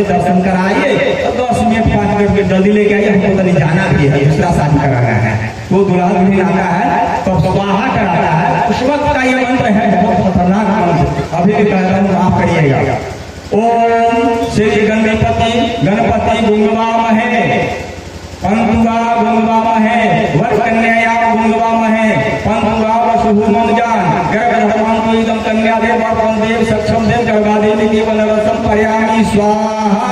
दर्शन कराइए, तो 10 minute 5 minute के जल्दी लेके आइए, हमको तो नहीं जाना भी है, दूसरा शादी कराना है। वो दुल्हा दुल्हन आता है तो स्वाहा कराता है, उस वक्त का ये मंत्र है, बहुत खतरनाक मंत्र, अभी भी कहता हूँ आप करिएगा। ओम श्री गणपति गुंगवामहे पंतुआ गुंगवामहे वरकन्या गुंगवामहे पंतुआ वसुः ममजान गर्भधर्मान्तु इदं कन्यादेव वर्तन्देव सक्षम देव गर्भादेवी केवलरसं पर्यामि स्वाहा।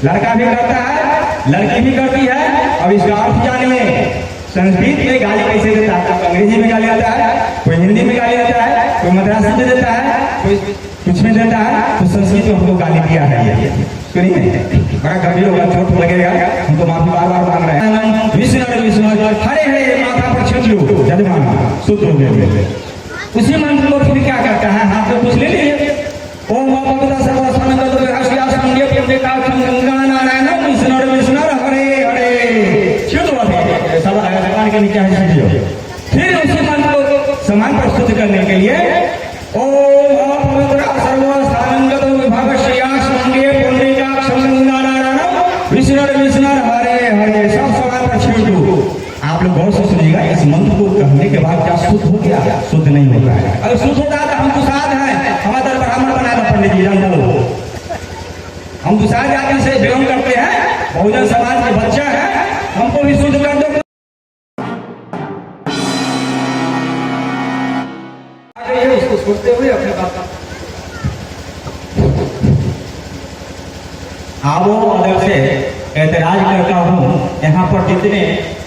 लड़का भी करता है, लड़की भी करती है। अब इसका अर्थ जानिए। संस्कृत में गाली कैसे देता है? अंग्रेजी में गाली देता है, कोई हिंदी में गाली देता है, कोई मद्रासी में देता है, कोई कुछ में देता है। तो संस्कृत में हमको गाली दिया है, सुनिए बड़ा गंभीर होगा, चोट लगेगा, हमको माफी बार बार मांग रहे हैं। विष्णु हरे हरे माथा पर छिट लो जजमान शुद्ध हो गए। उसी मंत्र को फिर क्या करता है, हाथ में कुछ ले लीजिए। ओम के नीचे फिर उसी मंत्र को समान प्रस्तुत करने के लिए हरे हरे सब समान पर छीट दो। आप लोग गौर से सुनिएगा, इस मंत्र को कहने के बाद क्या शुद्ध हो गया? शुद्ध नहीं होता है। अगर शुद्ध होता है तो हम दुसाध हैं, हमारा ब्राह्मण बना था पंडित जी, हम दुसाध जाति से बिलोंग करते हैं, बहुजन समाज के बच्चे हैं, हमको भी शुद्ध कर दो। इसको छोड़ते हुए अपने बात आवो अदब से एतराज करता हूँ। यहाँ पर जितने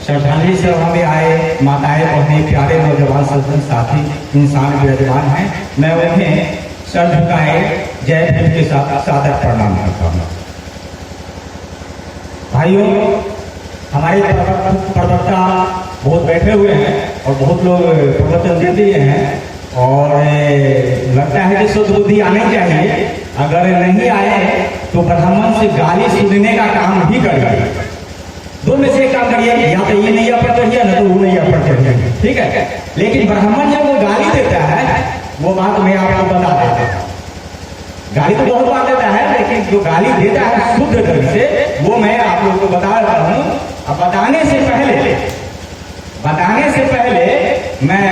श्रद्धांजलि सभा में आए माताएं बहनें प्यारे नौजवान सज्जन साथी इंसान विराजमान हैं, मैं उन्हें सर झुकाए जय भीम के साथ सादर प्रणाम करता हूँ। भाइयों, हमारे प्रवक्ता बहुत बैठे हुए हैं और बहुत लोग प्रवचन दे दिए हैं और लगता है कि शुद्ध बुद्धि आनी चाहिए। अगर नहीं आए तो ब्राह्मण से गाली सुनने का काम भी करिए। दो में से काम करिए, या तो ये नहीं पर चढ़िए ना तो वो नहीं पर चढ़िए, ठीक है। लेकिन ब्राह्मण जब वो गाली देता है, वो बात मैं आपको बता देता हूँ। गाली तो बहुत बात देता है, लेकिन जो गाली देता है शुद्ध ढंग से, वो मैं आप लोग को बता रहा हूँ। अब बताने से पहले मैं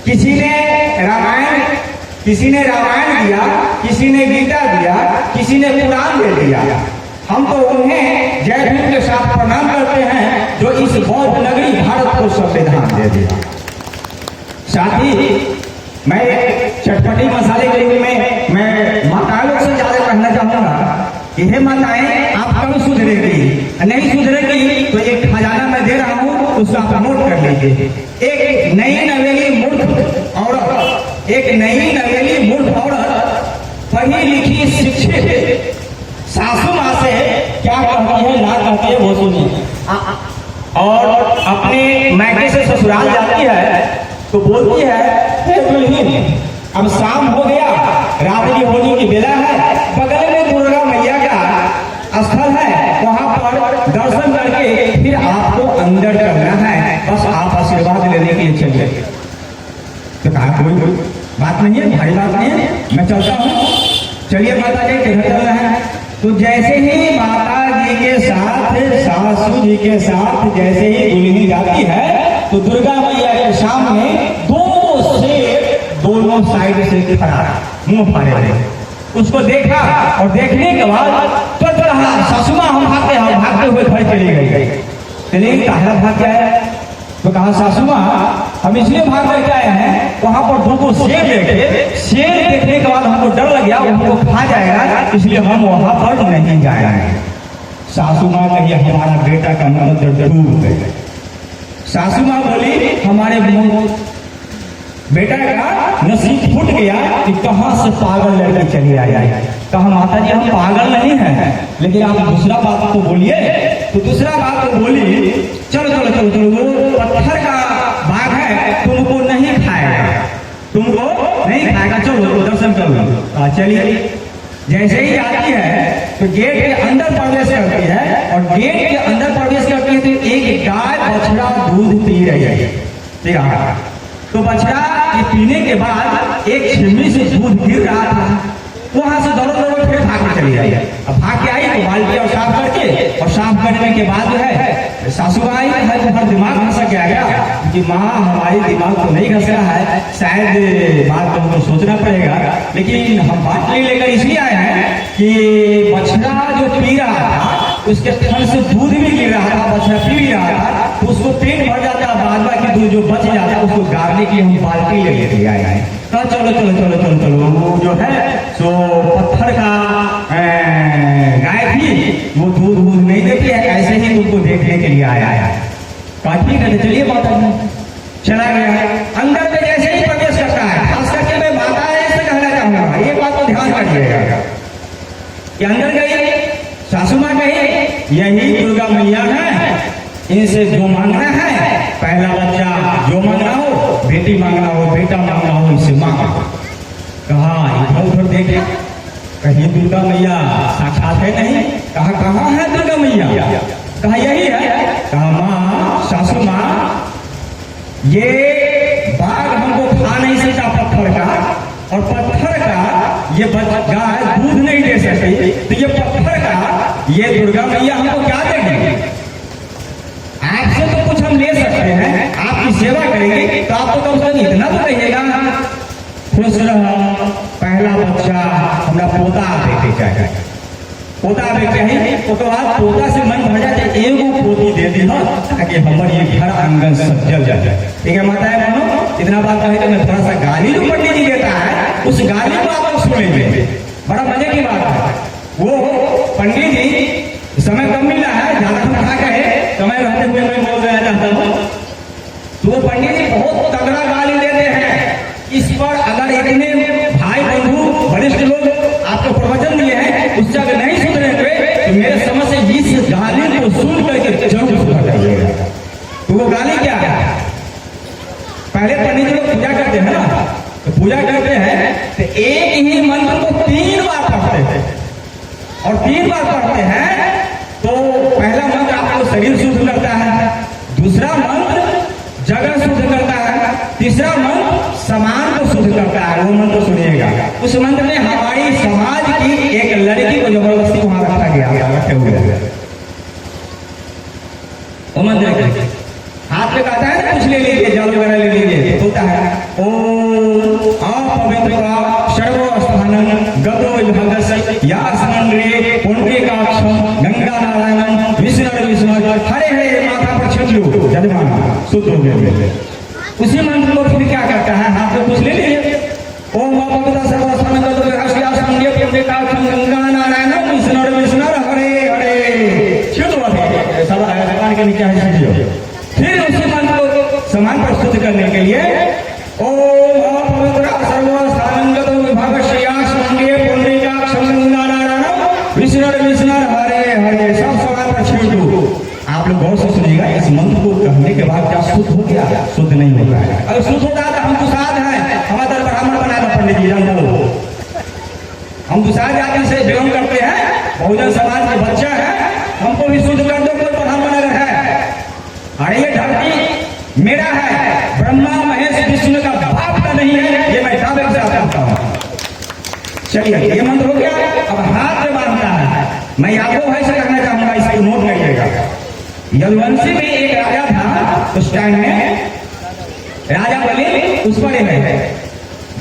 किसी ने रामायण दिया, किसी ने गीता दिया, किसी ने कुरान दे दिया। हम तो उन्हें जय भीम के साथ प्रणाम करते हैं जो इस बौद्ध नगरी भारत को संविधान दे दिया। साथ ही मैं चटपटी मसाले के लिए मैं माताओं से ज्यादा कहना चाहूंगा कि हे माताएं, आप कब सुधरेगी? नहीं सुधरेगी तो एक खजाना मैं दे रहा हूँ, उसको आप नोट कर लीजिए। एक नई नवेली मूर्ख औरत पढ़ी लिखी शिक्षित सासू माँ से क्या कहती है, ना कहती है, वो सुनिए। और अपने मायके से ससुराल जाती है तो बोलती है, दुल्हन अब शाम हो गया, रात्रि होने की बेला है, बगल में दुर्गा मैया का स्थल है, वहां पर दर्शन करके फिर आपको अंदर करना है, बस आप आशीर्वाद लेने के लिए चलिए। तो कहा कोई बात नहीं है, भारी बात नहीं है, मैं चलता हूँ, चलिए माता जी के घर चलना है। तो जैसे ही माता जी के साथ सासू जी के साथ जैसे ही दुल्हन जाती है तो दुर्गा मैया के सामने दोनों साइड से खड़ा मुंह फाड़े रहे। उसको देखा और देखने के बाद तो रहा सासू माँ हम भागते हुए घर चली गई। चलिए काहला भाग गया? तो कहा सासू माँ हम इसलिए भाग करके आए हैं, वहां पर दो शेर देखे, शेर देखने के बाद हमको डर लग गया, हमको खा जाएगा, इसलिए हम वहां पर नहीं जाएंगे। सासू माँ कही हमारा बेटा का नाम डूब गए। सासू माँ बोली हमारे बेटा का नसीब फूट गया कि कहां से पागल लड़की चली आई। कहा माता जी हम पागल नहीं हैं, लेकिन आप दूसरा बात तो बोलिए। तो दूसरा बात तो बोली, चलो चलो चलो चलो, वो पत्थर का बाघ है, तुमको नहीं खाएगा, तुमको नहीं खाएगा, चलो दर्शन करो। चलिए जैसे ही जाती है तो गेट के अंदर प्रवेश करती है, और गेट के अंदर प्रवेश करती है तो एक गाय बछड़ा दूध पी रही है। तो बछड़ा पीने के बाद एक छिमी से दूध गिर रहा था, वहां से दौड़ फिर भाग के चली आई। अब भाग के आई तो बाल्टी और साफ करके, और साफ करने के बाद जो है सासू आई तो हर दिमाग घसा के आ गया कि माँ हमारी दिमाग तो नहीं घस रहा है, शायद बात तो हमको सोचना पड़ेगा, लेकिन हम बात नहीं लेकर इसलिए आए हैं कि बछड़ा जो पी रहा था उसके थन से दूध भी गिर रहा था, बछड़ा पी भी रहा था, तो उसको पेट भर जाता, बाद बाकी दूध जो बच जाता उसको गाड़ने के लिए हम बाल्टी लेके आए हैं। तो चलो चलो चलो चलो चलो वो जो है सो पत्थर का गाय थी, वो दूध दूध नहीं देती है, ऐसे ही तुमको देखने के लिए आया है। ठीक है चलिए माता जी, चला गया अंदर में जैसे ही प्रवेश करता है, खास करके मैं माता से कहना चाहूंगा, ये बात को ध्यान रखिएगा कि अंदर गई सासू माँ कही यही दुर्गा मैया है, इनसे जो मांगना है, पहला बच्चा जो मांगना हो, बेटी मांगना हो, बेटा मांगना हो, इसे मांगा। कहा इधर उधर देखे, कहीं दुर्गा मैया साक्षात है नहीं, कहा कहाँ है दुर्गा मैया, कहा यही है, कहा माँ सासू माँ ये बाघ हमको खा नहीं सकता पत्थर का, और पत्थर का ये गाय दूध नहीं दे सकती, तो ये पत्थर का ये दुर्गा मैया हमको क्या देगी, आपसे तो कुछ हम ले सकते हैं, आपकी सेवा करेंगे, तो आप तो कम से कम इतना तो कहिएगा खुश रहो, पहला बच्चा हमारा पोता बेटे चाहिए, पोता बेटे चाहिए, उसके बाद पोता से मन भर जाए, एगो पोती दे दी हो ताकि हमारे ये घर आंगन सज्जल जाए। ठीक है माता है, मानो इतना बात कहे तो मैं थोड़ा सा गाली जो पंडित जी देता है उस गाली को आप लोग सुनेंगे, बड़ा मजे की बात है। वो पंडित जी समय कम मिला है, ज्यादा कथा कहे समय रहते हुए मैं बोल रहा चाहता हूँ, तो वो पंडित जी बहुत तगड़ा गाली देते हैं। इस पर अगर इतने भाई बंधु वरिष्ठ लोग आपको प्रवचन दिए हैं, उससे अगर नहीं सुन रहे थे तो मेरे समझ से इस गाली को सुन करके जरूर सुना जाइएगा। तो वो गाली क्या है, पहले पंडित जी लोग पूजा करते हैं ना, तो पूजा करते हैं तो एक ही मंत्र को 3 बार पढ़ते हैं, और 3 बार पढ़ते हैं तो पहला मंत्र आपको शरीर शुद्ध करता है, दूसरा मंत्र जगह शुद्ध करता है, तीसरा मंत्र समाज को शुद्ध करता है। वो मंत्र सुनिएगा, उस मंत्र में हमारी समाज की एक लड़की को जबरदस्ती वहां रखा गया, रखे हुए वो मंत्र हाथ में कहता है ना, कुछ ले लीजिए, जल वगैरह ले लीजिए, होता है ओम अपवित्र सर्वस्थानं गतो विभगस्य यासनं रे पुण्डरीकाक्षं गंगा नारायणं विष्णु विष्णु हरे हरे माथा पर छिट लो, जजमान शुद्ध हो गए। उसी मंत्र को फिर क्या करता है, हाथ में कुछ ले लीजिए, ओम अपवित्र सर्वस्थानं गतो विभगस्य यासनं रे पुण्डरीकाक्षं गंगा नारायणं विष्णु विष्णु हरे हरे छिट लो, सब भगवान के नीचे है। फिर उसी मंत्र को समान प्रस्तुत करने के लिए ओम अपवित्र सर्वस्थानं गतो विभगस्य यासनं रे पुण्डरीकाक्षं गंगा नारायणं विष्णु विष्णु हरे हरे, सब समान पर छेड़ दो। आप लोग गौर से सुनिएगा, इस मंत्र को कहने के बाद क्या शुद्ध हो गया, शुद्ध नहीं होता है। अगर शुद्ध होता है तो हम दुसाध हैं, हमारा दल ब्राह्मण बना था पंडित जी, हम दुसाध जाति से बिलोंग करते हैं, बहुजन समाज के बच्चा है, हमको भी शुद्ध कर दो, कोई ब्राह्मण है। अरे ये धरती मेरा है, ब्रह्मा महेश विष्णु का बाप का नहीं है, ये मैं दावे से कहता हूँ। चलिए ये मंत्र हो गया, अब हाथ में बांधना है। मैं आपको भाई से कहना चाहूंगा, इसको नोट करिएगा। यदुवंशी में एक राजा था, उस टाइम में राजा बलि उस पर है,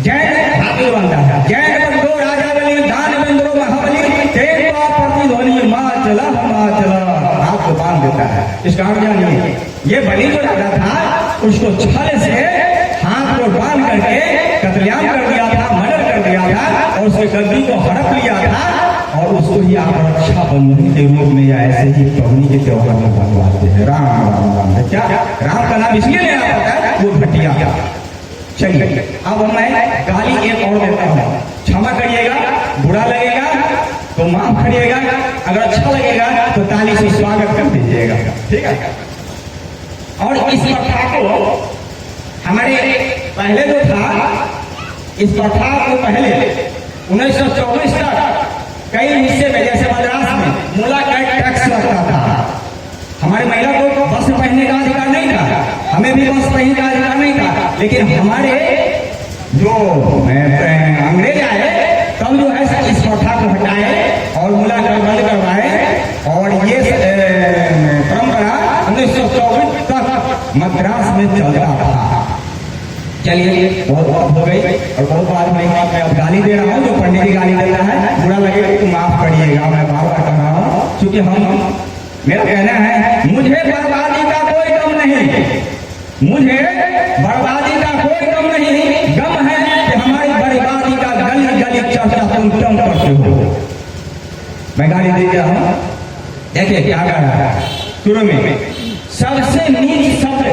जैन हाथ में बांधा था, जैन पर 2 राजा बलि दान बंदरो महाबली तेज प्रतिध्वनि माँ चला हाथ को बांध देता है। इसका अर्थ जानिए, ये बलि जो राजा था उसको छल से हाथ को बांध करके कत्लेआम कर दिया था, मर्डर कर दिया था, और उसके गद्दी को हड़प लिया था, और उसको ही आप रक्षा बंधन के रूप में या ऐसे ही पवनी के त्योहार में बनवाते हैं। राम राम राम, क्या राम का नाम इसलिए लेना पड़ता है, वो घटिया। चलिए अब मैं गाली एक और देता हूँ, क्षमा करिएगा, बुरा लगेगा तो माफ करिएगा, अगर अच्छा लगेगा तो ताली से स्वागत कर दीजिएगा, ठीक है। और इस प्रथा को हमारे पहले जो था, इस प्रथा को पहले 1924 तक कई हिस्से में, जैसे मद्रास में मूला टैक्स लगता था, हमारे महिला को वस्त्र पहनने का अधिकार नहीं था, हमें भी वस्त्र पहनने का अधिकार नहीं था, लेकिन हमारे जो अंग्रेज आए तब जो है इस प्रथा को हटाए और मुलाकात बंद करवाए और ये परंपरा 1924 तक मद्रास में चलता था। चलिए बहुत बात हो गई और बहुत बात नहीं, मैं अब गाली दे रहा हूँ, जो पंडित जी गाली देता है बुरा लगेगा तो माफ करिएगा, मैं बार बार कर रहा हूँ, क्योंकि हम मेरा कहना है मुझे बर्बादी का कोई गम नहीं, मुझे बर्बादी का कोई गम नहीं, गम है कि हमारी बर्बादी का गली गली चर्चा तुम क्यों करते हो। मैं गाली दे रहा हूँ, देखिए क्या कर रहा है। शुरू में सबसे नीच शब्द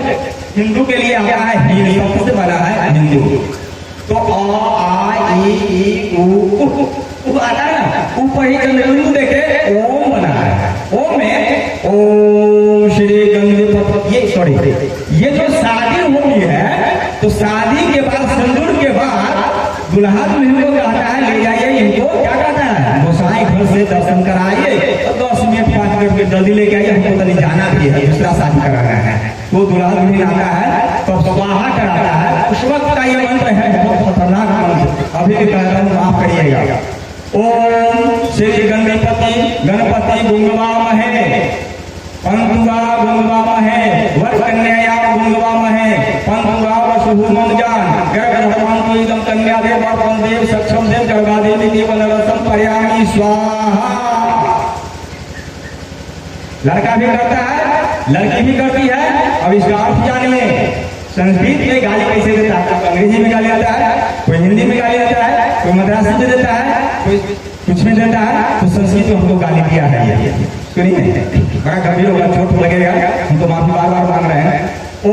हिंदू के लिए आता है, हिंदू सबसे बड़ा है हिंदू, तो आ ई उ आता है ना, ऊपर ही हिंदू देखे ओम बना है, ओम में ओम श्री गंगपत, ये सॉरी ये जो शादी होती है तो शादी के बाद सिंदूर के बाद दुल्हा दुल्हन को कहता है ले जाइए इनको, क्या कहता है गोसाई घर से दर्शन कराइए और 10 मिनट 5 मिनट में जल्दी लेके आइए, हमको कहीं जाना भी है, दूसरा शादी कराना है। वो दुल्हा दुल्हन आता है तो स्वाहा कराता है, उस वक्त का ये मंत्र है बहुत खतरनाक मंत्र, अभी भी कह रहा हूँ माफ करिएगा। ओम श्री गणपति गुंगवा महे पंतुआ गुंगवा महे वर कन्या गुंगवा महे पंतुआ वसुहु ममजान गर्भ धर्मांतु इदम कन्या देव वर्पण देव सक्षम देव गर्भादेवी देवन रसम पर्यामी स्वाहा। लड़का भी करता है लड़की भी करती है। अब इसका अर्थ जानिए, संस्कृत में गाली कैसे देता है, अंग्रेजी में गाली देता है, कोई हिंदी में गाली देता है, कोई मद्रासी में देता है, कोई कुछ में देता है, तो संस्कृत में हमको गाली दिया है। ये सुनिए, बड़ा गंभीर होगा, चोट लगेगा, हम तो माफी बार बार मांग रहे हैं। ओ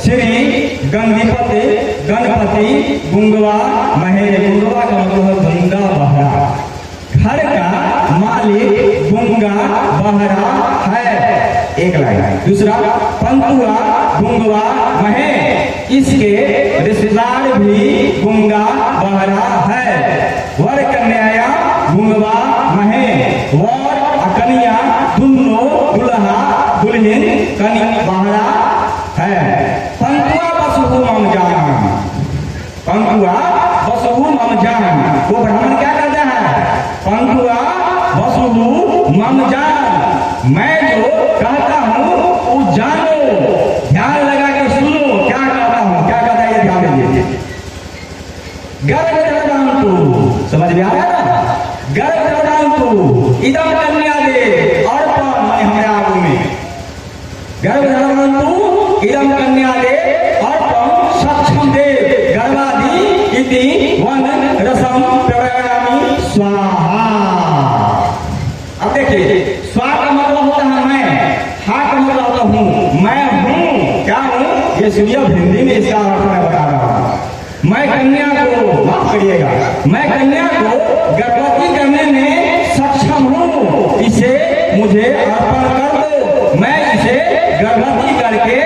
श्री गणपति गुंगवा महे, गुंगवा का मतलब है गंगा बहरा, घर का मालिक गंगा बहरा है, एक लाइन। दूसरा पंतुआ गुंगवा महे, इसके रिश्तेदार भी गुंगा बहरा है। वर कन्या गुंगवा महे, वर कन्या दोनों दुल्हा दुल्हन कन्या बहरा है। पंतुआ बसहु ममजान, पंतुआ बसहु ममजान, वो ब्राह्मण क्या करता है, पंतुआ बसहु ममजान, मैं जो कहता हूँ वो जानो, ध्यान लगा के सुनो क्या कहता हूँ, क्या कहता है ये ध्यान दीजिए। गर्भ धर्मांतु, समझ में आ रहा है, गर्भ धर्मांतु इदम कन्या दे, और हमारे आगू में गर्भ धर्मांतु इदम कन्या दे और सक्षम दे गर्भादि इति वन रसम प्रयामी स्वाहा। अब देखिए स्वा का मतलब होता है मैं, हा का मतलब होता हूँ, मैं हूँ, क्या हूँ ये सुनिए, हिंदी में इसका अर्थ मैं बता रहा हूँ। मैं कन्या को, माफ करिएगा, मैं कन्या को गर्भवती करने में सक्षम हूँ, इसे मुझे अर्पण कर दो, मैं इसे गर्भवती करके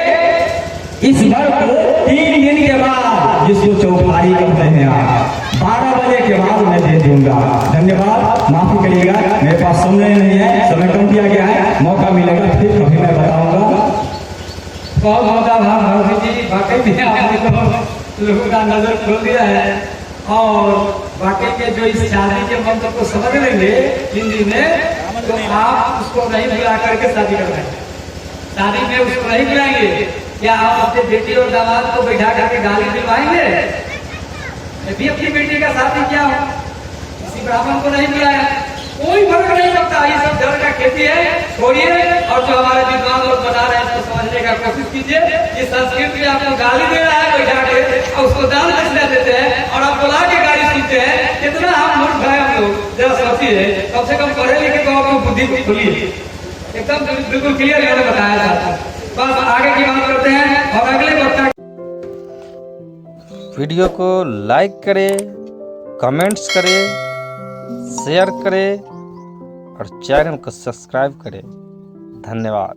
इस घर को 3 दिन के बाद, जिसको चौपाई कहते हैं आप, 12 बजे के बाद मैं दे दूंगा। धन्यवाद, माफी करिएगा, मेरे पास समय नहीं है, समय कम दिया गया है, मौका मिलेगा फिर कभी मैं बताऊंगा। बहुत बहुत आभार जी, वाकई में आपने लोगों का नजर खोल दिया है, और वाकई में जो इस शादी के मंत्र को समझ लेंगे हिंदी में, तो आप उसको नहीं बुला करके शादी करवाएंगे, शादी में उसको नहीं बुलाएंगे, क्या आप अपने बेटी और दामाद को बैठा करके गाली दिलवाएंगे? भी अपनी बेटी का शादी क्या हो, किसी ब्राह्मण को नहीं बुलाया, कोई फर्क नहीं पड़ता, ये सब जड़ का खेती है, छोड़िए, और जो हमारे विद्वान लोग बता रहे हैं उसको समझने का कोशिश कीजिए। ये संस्कृत में आपको गाली दे रहा है बैठा के, और उसको दान दक्षिणा देते हैं, और आप बुला के गाली सुनते हैं, कितना हम मूर्ख है हम लोग, जरा सोचिए, कम से कम पढ़े लिखे तो आपको बुद्धि को खुली, एकदम बिल्कुल क्लियर मैंने बताया था। बस आगे की बात करते हैं, और अगले वक्ता वीडियो को लाइक करें, कमेंट्स करें, शेयर करें और चैनल को सब्सक्राइब करें। धन्यवाद।